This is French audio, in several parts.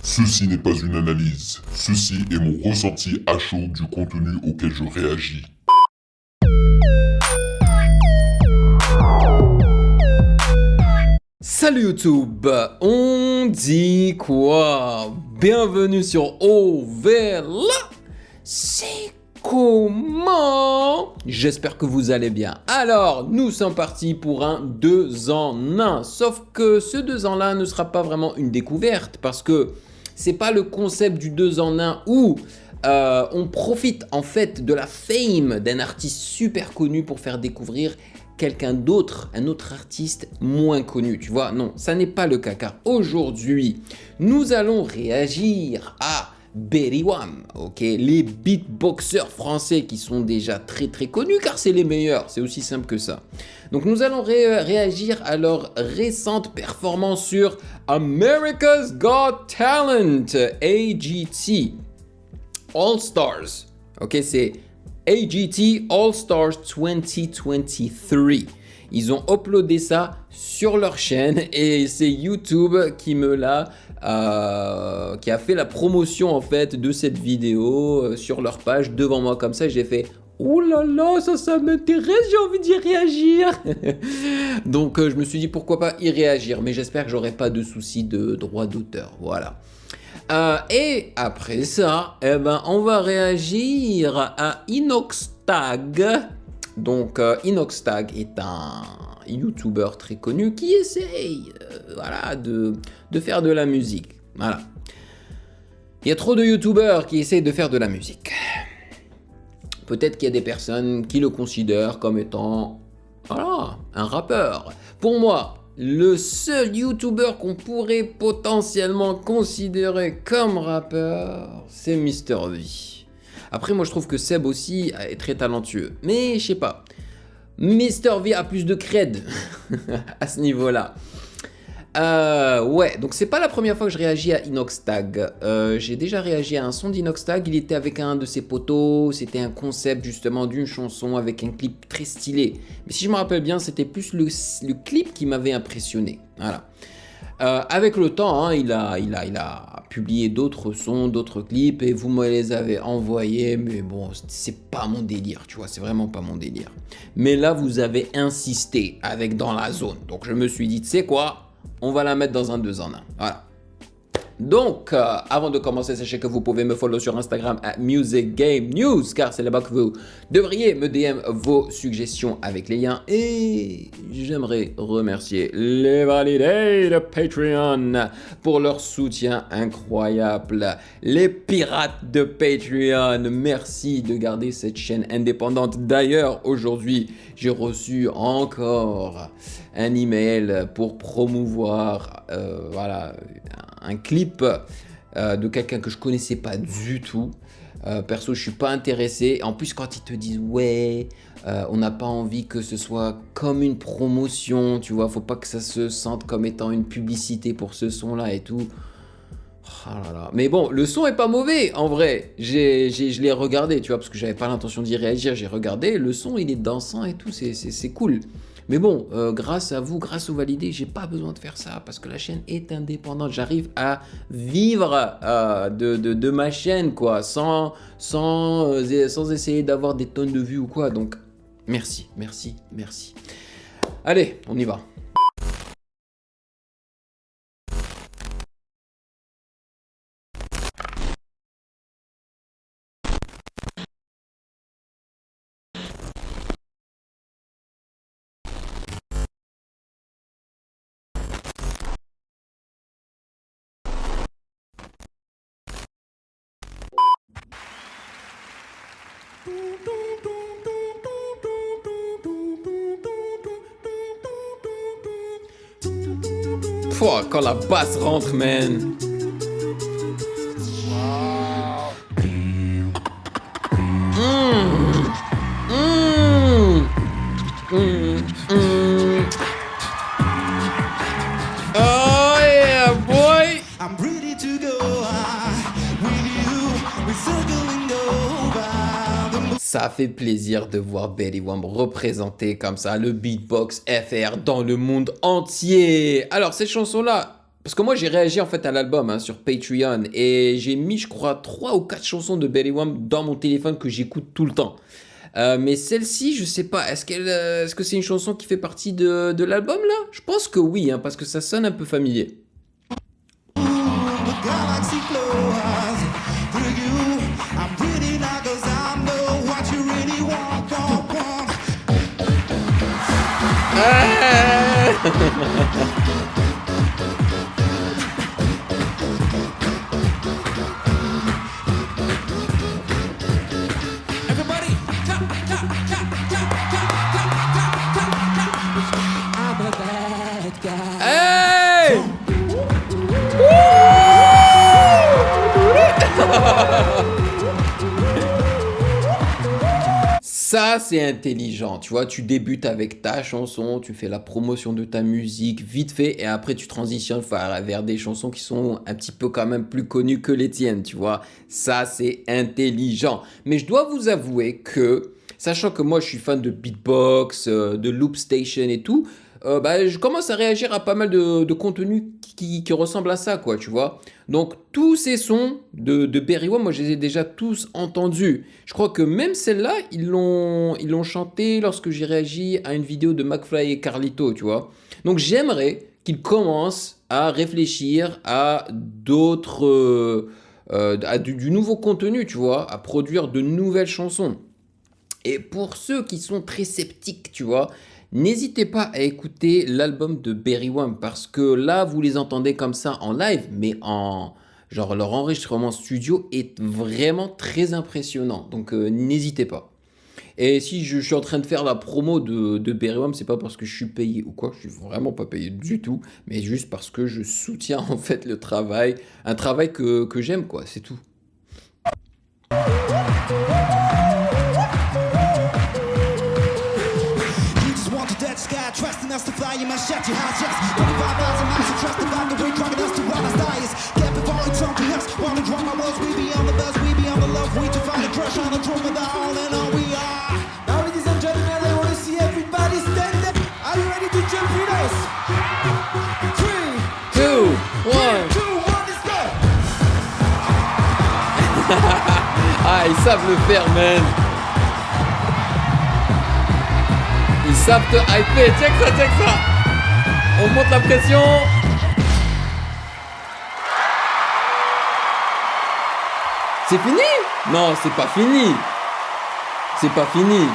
Ceci n'est pas une analyse. Ceci est mon ressenti à chaud du contenu auquel je réagis. Salut YouTube, on dit quoi? Bienvenue sur Ovela. C'est comment? J'espère que vous allez bien. Alors, nous sommes partis pour un 2 en 1. Sauf que ce 2 en 1 ne sera pas vraiment une découverte parce que c'est pas le concept du 2 en 1 où on profite en fait de la fame d'un artiste super connu pour faire découvrir quelqu'un d'autre, un autre artiste moins connu, tu vois. Non, ça n'est pas le cas, car aujourd'hui, nous allons réagir à Berrywam, ok, les beatboxers français qui sont déjà très connus, car c'est les meilleurs, c'est aussi simple que ça. Donc nous allons réagir à leur récente performance sur America's Got Talent, AGT, All Stars, ok, c'est AGT All Stars 2023. Ils ont uploadé ça sur leur chaîne et c'est YouTube qui me l'a, qui a fait la promotion en fait de cette vidéo sur leur page devant moi comme ça. J'ai fait oh là là, ça m'intéresse, j'ai envie d'y réagir. Donc je me suis dit pourquoi pas y réagir, mais j'espère que j'aurai pas de soucis de droit d'auteur. Voilà. Et après ça, eh ben, on va réagir à Inoxtag. Donc, Inoxtag est un YouTuber très connu qui essaye voilà, de faire de la musique. Voilà. Il y a trop de YouTubers qui essayent de faire de la musique. Peut-être qu'il y a des personnes qui le considèrent comme étant voilà, un rappeur. Pour moi, le seul YouTuber qu'on pourrait potentiellement considérer comme rappeur, c'est MrV. Après, moi, je trouve que Seb aussi est très talentueux. Mais, je sais pas. MrV a plus de cred à ce niveau-là. Ouais, donc c'est pas la première fois que je réagis à Inoxtag. J'ai déjà réagi à un son d'Inoxtag. Il était avec un de ses potos. C'était un concept justement d'une chanson avec un clip très stylé. Mais si je me rappelle bien, c'était plus le clip qui m'avait impressionné. Voilà. Avec le temps, hein, il a publié d'autres sons, d'autres clips et vous me les avez envoyés. Mais bon, c'est pas mon délire, tu vois. C'est vraiment pas mon délire. Mais là, vous avez insisté avec Dans la Zone. Donc je me suis dit, tu sais quoi? On va la mettre dans un 2 en 1. Voilà. Donc, avant de commencer, sachez que vous pouvez me follow sur Instagram à Music Game News, car c'est là-bas que vous devriez me DM vos suggestions avec les liens. Et j'aimerais remercier les validés de Patreon pour leur soutien incroyable. Les pirates de Patreon, merci de garder cette chaîne indépendante. D'ailleurs, aujourd'hui, j'ai reçu encore un email pour promouvoir voilà, un clip de quelqu'un que je connaissais pas du tout. Perso, je suis pas intéressé. En plus, quand ils te disent ouais, on n'a pas envie que ce soit comme une promotion, tu vois, faut pas que ça se sente comme étant une publicité pour ce son-là et tout. Oh là là. Mais bon, le son est pas mauvais en vrai. Je l'ai regardé, tu vois, parce que j'avais pas l'intention d'y réagir. J'ai regardé, le son il est dansant et tout, c'est cool. Mais bon, grâce à vous, grâce aux validés, j'ai pas besoin de faire ça parce que la chaîne est indépendante. J'arrive à vivre de ma chaîne, quoi, sans essayer d'avoir des tonnes de vues ou quoi. Donc, merci. Allez, on y va. Pouah, quand la basse rentre, man. Oh yeah, boy. I'm ready to go with you. We're circling over. Ça fait plaisir de voir Berrywam représenter comme ça le beatbox FR dans le monde entier. Alors cette chanson-là, Parce que moi, j'ai réagi en fait à l'album hein, sur Patreon et j'ai mis, je crois, 3 ou 4 chansons de Berry Wham dans mon téléphone que j'écoute tout le temps. Mais celle-ci, je sais pas, est-ce que c'est une chanson qui fait partie de l'album là? Je pense que oui, hein, parce que ça sonne un peu familier. Hey! Ça, c'est intelligent, tu vois, tu débutes avec ta chanson, tu fais la promotion de ta musique vite fait et après tu transitionnes vers des chansons qui sont un petit peu quand même plus connues que les tiennes, tu vois. Ça, c'est intelligent. Mais je dois vous avouer que, sachant que moi je suis fan de beatbox, de loop station et tout, je commence à réagir à pas mal de contenus qui ressemblent à ça, quoi, tu vois. Donc, tous ces sons de Berry Wham, moi, je les ai déjà tous entendus. Je crois que même celle-là, ils l'ont chanté lorsque j'ai réagi à une vidéo de McFly et Carlito, tu vois. Donc, j'aimerais qu'ils commencent à réfléchir à d'autres... à du nouveau contenu, tu vois, à produire de nouvelles chansons. Et pour ceux qui sont très sceptiques, tu vois, n'hésitez pas à écouter l'album de Berry Wham parce que là, vous les entendez comme ça en live, mais genre leur enregistrement studio est vraiment très impressionnant. Donc n'hésitez pas. Et si je suis en train de faire la promo de Berry Wham, c'est pas parce que je suis payé ou quoi, je suis vraiment pas payé du tout, mais juste parce que je soutiens en fait le travail, un travail que j'aime quoi, c'est tout. Trusting us to fly, you must shut your house, yes 25,000 miles, you trust the vibe, the way driving us to wildest diets. Can't be falling, trumping us, while the drama was, we be on the buzz, we be on the love, we to find a crush on the drum of the on and on we are. Now ladies and gentlemen, I want to see everybody stand up. Are you ready to jump with us? 3, 2, 1. 2, 1, let's go! Ah, ils savent le faire, man. Ils savent te hyper. Check ça. On monte la pression. C'est fini? Non, c'est pas fini. C'est pas fini.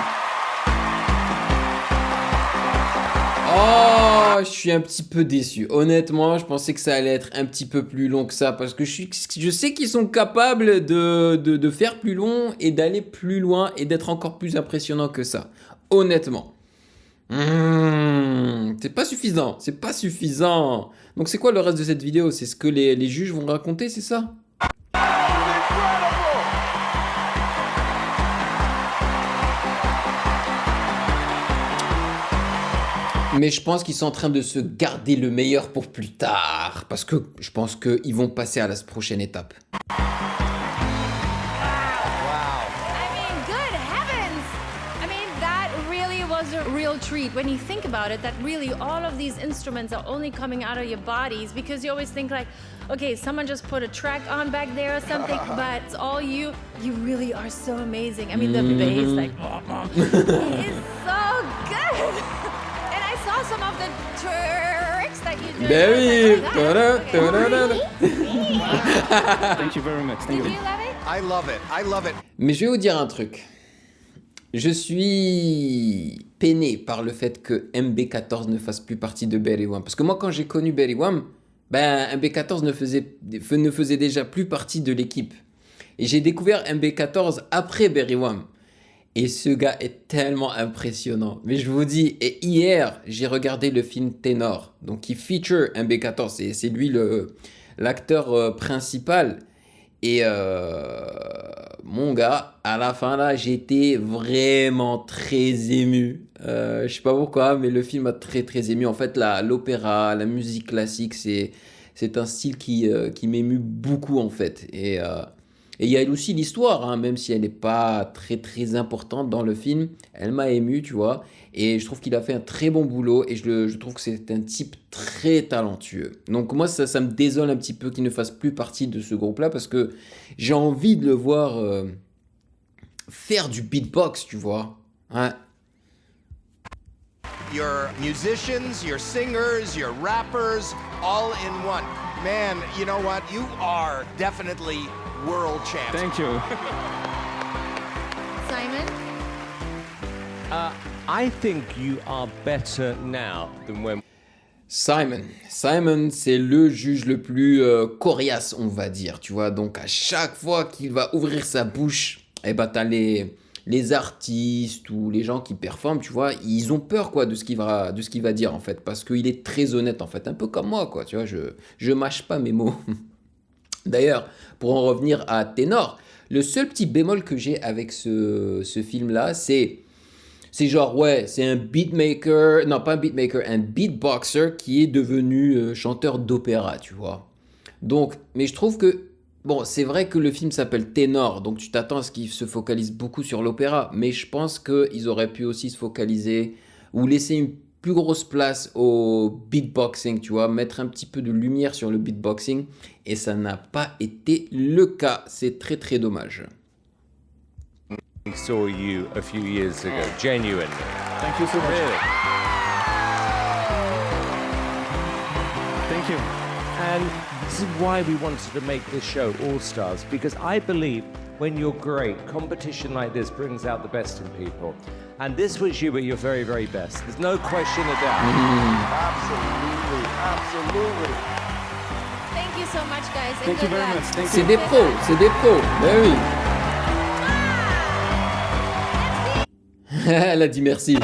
Oh, je suis un petit peu déçu. Honnêtement, je pensais que ça allait être un petit peu plus long que ça parce que je sais qu'ils sont capables de faire plus long et d'aller plus loin et d'être encore plus impressionnant que ça. Honnêtement. C'est pas suffisant. Donc c'est quoi le reste de cette vidéo? C'est ce que les juges vont raconter, c'est ça? Mais je pense qu'ils sont en train de se garder le meilleur pour plus tard. Parce que je pense qu'ils vont passer à la prochaine étape. A real treat when you think about it, that really all of these instruments are only coming out of your bodies, because you always think like, okay, someone just put a track on back there or something, but it's all you really are so amazing. I mean, the bass, like, it is so good. And I saw some of the tricks that you did. Baby. Thank you very much. Did you love it? I love it. Mais je vais vous dire un truc. Je suis peiné par le fait que MB14 ne fasse plus partie de Berry Wham. Parce que moi, quand j'ai connu Berry Wham, MB14 ne faisait déjà plus partie de l'équipe. Et j'ai découvert MB14 après Berry Wham. Et ce gars est tellement impressionnant. Mais je vous dis, et hier, j'ai regardé le film Ténor. Donc, qui feature MB14. C'est lui l'acteur principal. Et mon gars, à la fin là, j'étais vraiment très ému. Je sais pas pourquoi, mais le film m'a très très ému. En fait, l'opéra, la musique classique, c'est un style qui m'émue beaucoup en fait. Et Et il y a aussi l'histoire, hein, même si elle n'est pas très très importante dans le film, elle m'a ému, tu vois. Et je trouve qu'il a fait un très bon boulot et je trouve que c'est un type très talentueux. Donc moi, ça me désole un petit peu qu'il ne fasse plus partie de ce groupe-là parce que j'ai envie de le voir faire du beatbox, tu vois. Hein. You're musicians, you're singers, you're rappers, all in one. Man, you know what? You are definitely world champs. Thank you. Simon? I think you are better now than when. Simon, c'est le juge le plus coriace, on va dire, tu vois. Donc, à chaque fois qu'il va ouvrir sa bouche, eh ben, t'as les artistes ou les gens qui performent, tu vois, ils ont peur, quoi, de ce qu'il va dire, en fait, parce qu'il est très honnête, en fait, un peu comme moi, quoi, tu vois, je mâche pas mes mots. D'ailleurs, pour en revenir à Ténor, le seul petit bémol que j'ai avec ce film-là, c'est genre, ouais, c'est un beatmaker, non pas un beatmaker, un beatboxer qui est devenu chanteur d'opéra, tu vois. Donc, mais je trouve que, bon, c'est vrai que le film s'appelle Ténor, donc tu t'attends à ce qu'il se focalise beaucoup sur l'opéra, mais je pense qu'ils auraient pu aussi se focaliser ou laisser une plus grosse place au beatboxing, tu vois, mettre un petit peu de lumière sur le beatboxing, et ça n'a pas été le cas. C'est très très dommage. We saw you a few years ago, genuinely. Thank you so much. Really. Thank you. And this is why we wanted to make this show All Stars, because I believe when you're great, competition like this brings out the best in people. And this was you at your very, very best. There's no question of doubt. Absolutely, absolutely. Thank you so much, guys. and Thank you good very luck. much. Thank C'est you. des pros, c'est des pros, ben oui. Elle a dit merci.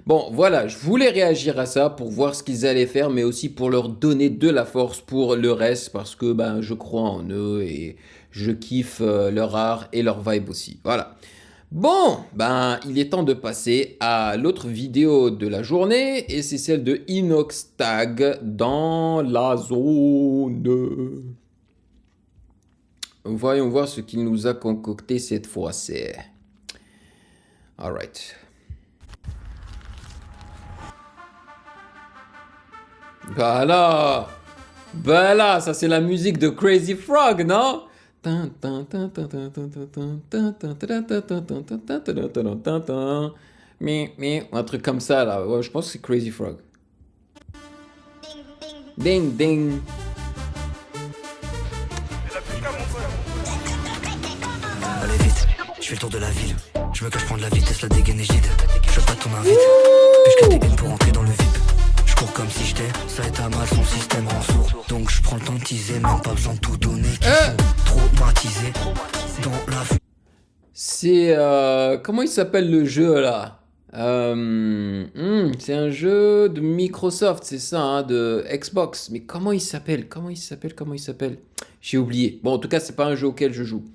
Bon, voilà, je voulais réagir à ça pour voir ce qu'ils allaient faire, mais aussi pour leur donner de la force pour le reste, parce que ben, je crois en eux et je kiffe leur art et leur vibe aussi. Voilà. Bon, ben, il est temps de passer à l'autre vidéo de la journée, et c'est celle de Inoxtag dans la zone. Voyons voir ce qu'il nous a concocté cette fois-ci. Alright. Bah là, ça c'est la musique de Crazy Frog, non? Mais un truc comme ça là, ouais, je pense que c'est Crazy Frog. Ding ding. Allez vite, je fais le tour de la ville. Je me cache prendre la vitesse, la dégaine est gide. Je veux pas ton invite. Puis je des pour entrer dans le VIP. Je cours comme si j'étais, ça est à mal, son système rend sourd. Donc je prends le temps de teaser, même pas besoin de tout donner. Qui sont traumatisés dans la vue. C'est comment il s'appelle le jeu là? C'est un jeu de Microsoft, c'est ça, hein, de Xbox. Mais comment il s'appelle? J'ai oublié. Bon, en tout cas, c'est pas un jeu auquel je joue.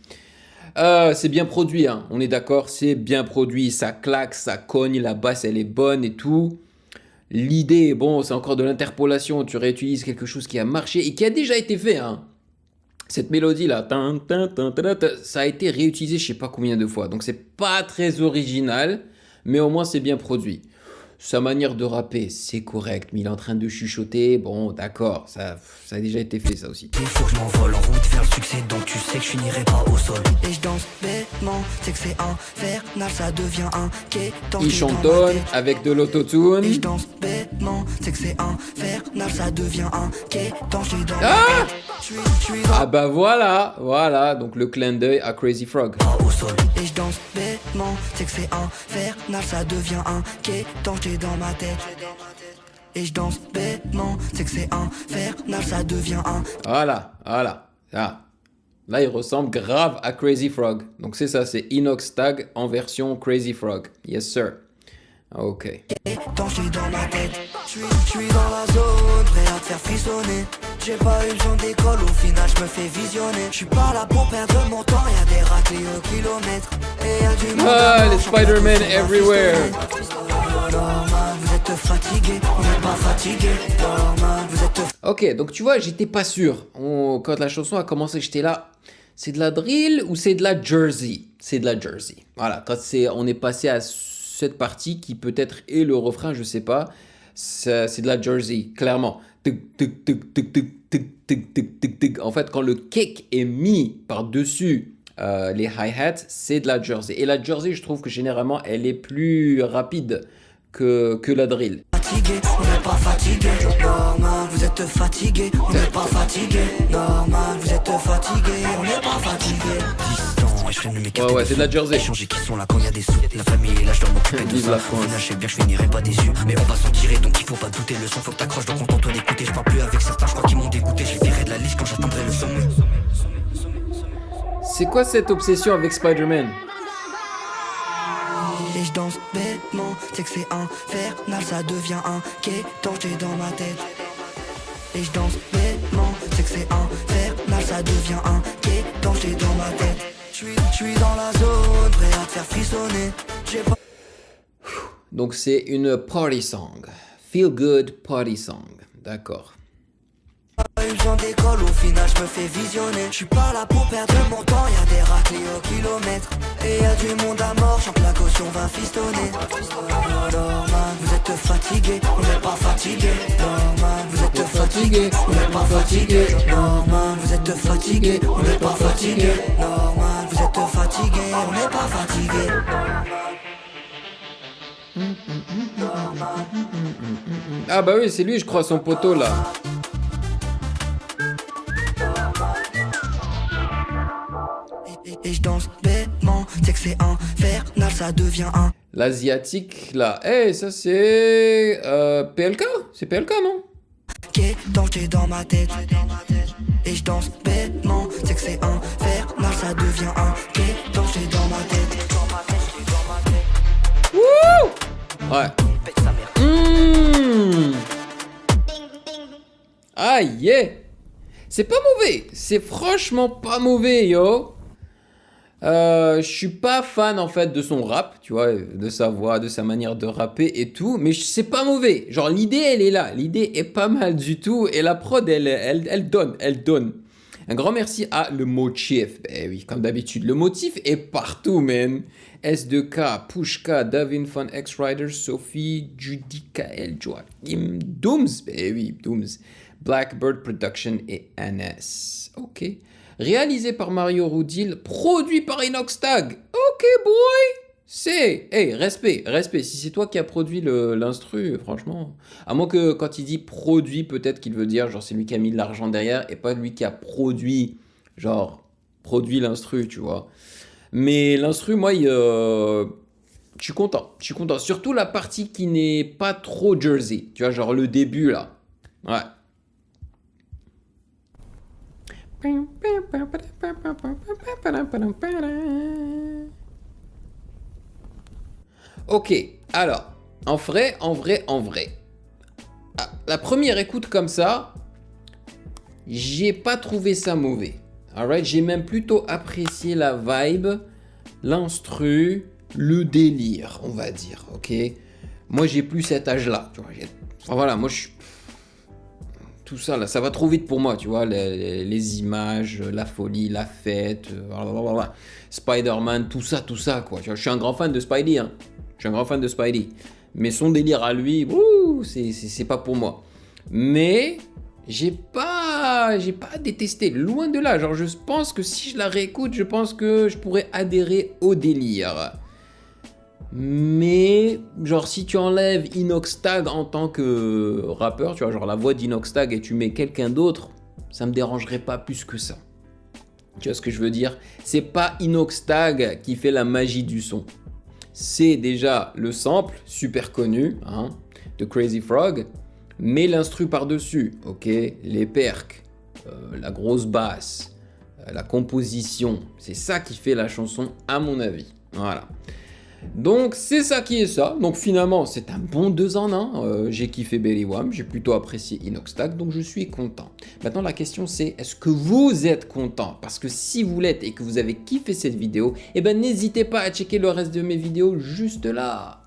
C'est bien produit, hein. On est d'accord, c'est bien produit, ça claque, ça cogne, la basse elle est bonne et tout. L'idée, bon, c'est encore de l'interpolation, tu réutilises quelque chose qui a marché et qui a déjà été fait, hein. Cette mélodie là, ça a été réutilisé je sais pas combien de fois, donc c'est pas très original, mais au moins c'est bien produit. Sa manière de rapper, c'est correct, mais il est en train de chuchoter, bon d'accord, ça a déjà été fait ça aussi. Il faut que je m'envole en route vers le succès, donc tu sais que je finirai pas au sol. Et je danse bêtement, c'est que c'est infernal, ça devient un quai. Il chantonne avec de l'autotune. Et je danse bêtement, c'est que c'est infernal, ça devient un quai. Danger dans Ah je suis Ah bah voilà, donc le clin d'œil à Crazy Frog. pas au sol. Et je danse bêtement, c'est que c'est infernal, ça devient un quai. Danger dans ma tête. Et je danse bêtement, c'est que c'est infernal, ça devient un. Voilà. Ah. Là, il ressemble grave à Crazy Frog. Donc c'est ça, c'est Inoxtag en version Crazy Frog. Yes, sir. Ok. Danger dans ma tête. Je suis dans la zone, prêt à te faire frissonner. J'ai pas eu le temps d'école, au final je me fais visionner. Je suis pas là pour perdre mon temps, y'a des raclés au kilomètre. Et y'a du monde. Ah, les Spider-Man everywhere. Normal, vous êtes fatigué, on n'est pas fatigué. Normal, vous êtes. Ok, donc tu vois, j'étais pas sûr. Quand la chanson a commencé, j'étais là. C'est de la drill ou c'est de la Jersey? C'est de la Jersey. Voilà, quand on est passé à cette partie qui peut-être est le refrain, je sais pas. C'est de la Jersey, clairement. En fait, quand le kick est mis par-dessus les hi-hats, c'est de la Jersey. Et la Jersey, je trouve que généralement, elle est plus rapide que la drill. Fatigué, on n'est pas fatigué. Normal, vous êtes fatigué. On n'est pas fatigué. Normal, vous êtes fatigué. On n'est pas fatigué. Distant, et je freine mes cartes. Ouais, c'est de la Jersey. Échanger qui sont là quand il y a des sous. La famille est là, je dois m'occuper de Vive ça. la France. Au final, je sais bien que je finirai pas déçu. Mais on va s'en tirer, donc il faut pas douter. Le son, faut que t'accroches, donc contente d'écouter. Je parle plus avec certains, je crois qu'ils m'ont dégoûté. Je les virerai de la liste quand j'atteindrai le sommet. C'est quoi cette obsession avec Spider-Man? Et je danse bêtement, c'est que c'est infernal, ça devient un quai danger dans ma tête. Et je danse bêtement, c'est que c'est infernal, ça devient un quai danger dans ma tête. Je suis dans la zone, prêt à te faire frissonner. J'ai pas Donc c'est une party song. Feel good party song. D'accord. eu besoin d'école, au final je me fais visionner. Je suis pas là pour perdre mon temps, y'a des raclés au kilomètre. Et y'a du monde à mort, chante la caution va fistonner. Normal, vous êtes fatigué, on n'est pas fatigué. Normal, vous êtes fatigué, on n'est pas fatigué. Normal, vous êtes fatigué, on n'est pas fatigué. Normal, vous êtes fatigué, on n'est pas fatigué. Ah bah oui, c'est lui, je crois, son poteau là. Et je danse bêtement, c'est que c'est infernal, ça devient un L'asiatique là. Eh, ça c'est PLK? C'est PLK, non? quai danger dans ma tête. Et je danse bêtement, c'est que c'est infernal, ça devient un quai danger dans ma tête. Wouh! Ouais. Ah yeah! C'est pas mauvais. C'est franchement pas mauvais, yo. Je suis pas fan en fait de son rap, tu vois, de sa voix, de sa manière de rapper et tout, mais c'est pas mauvais. Genre l'idée elle est là, l'idée est pas mal du tout et la prod elle donne. Un grand merci à le motif. Ben oui, comme d'habitude, le motif est partout, man. S2K, Pushka, Davin Fun, X-Rider, Sophie, Judicael, Joachim, Dooms, ben oui, Dooms, Blackbird Production et NS. Ok. Réalisé par Mario Rudil, produit par Inoxtag. Ok, boy. C'est... Hey, respect. Si c'est toi qui as produit l'instru, franchement... À moins que quand il dit produit, peut-être qu'il veut dire, genre, c'est lui qui a mis de l'argent derrière et pas lui qui a produit, genre, produit l'instru, tu vois. Mais l'instru, moi, je suis content. Surtout la partie qui n'est pas trop Jersey. Tu vois, genre le début, là. Ouais. Ok, alors, en vrai. Ah, la première écoute comme ça, j'ai pas trouvé ça mauvais. Alright, j'ai même plutôt apprécié la vibe, l'instru, le délire, on va dire, ok. Moi, j'ai plus cet âge-là, tu vois. Enfin, voilà, moi, je suis... Tout ça, là, ça va trop vite pour moi, tu vois, les images, la folie, la fête, blablabla. Spider-Man, tout ça, quoi. Tu vois, je suis un grand fan de Spidey, hein. Mais son délire à lui, c'est pas pour moi. Mais j'ai pas détesté, loin de là. Genre, je pense que si je la réécoute, je pense que je pourrais adhérer au délire. Mais, genre, si tu enlèves Inoxtag en tant que rappeur, tu vois, genre la voix d'Inoxtag et tu mets quelqu'un d'autre, ça me dérangerait pas plus que ça. Tu vois ce que je veux dire? C'est pas Inoxtag qui fait la magie du son. C'est déjà le sample, super connu, hein, de Crazy Frog, mais l'instru par-dessus, ok? Les percs, la grosse basse, la composition, c'est ça qui fait la chanson à mon avis. Voilà. Donc c'est ça qui est ça. Donc finalement c'est un bon 2 en 1. J'ai kiffé Belly Wham, j'ai plutôt apprécié Inoxtag, donc je suis content. Maintenant la question c'est, est-ce que vous êtes content? Parce que si vous l'êtes et que vous avez kiffé cette vidéo, eh ben n'hésitez pas à checker le reste de mes vidéos juste là.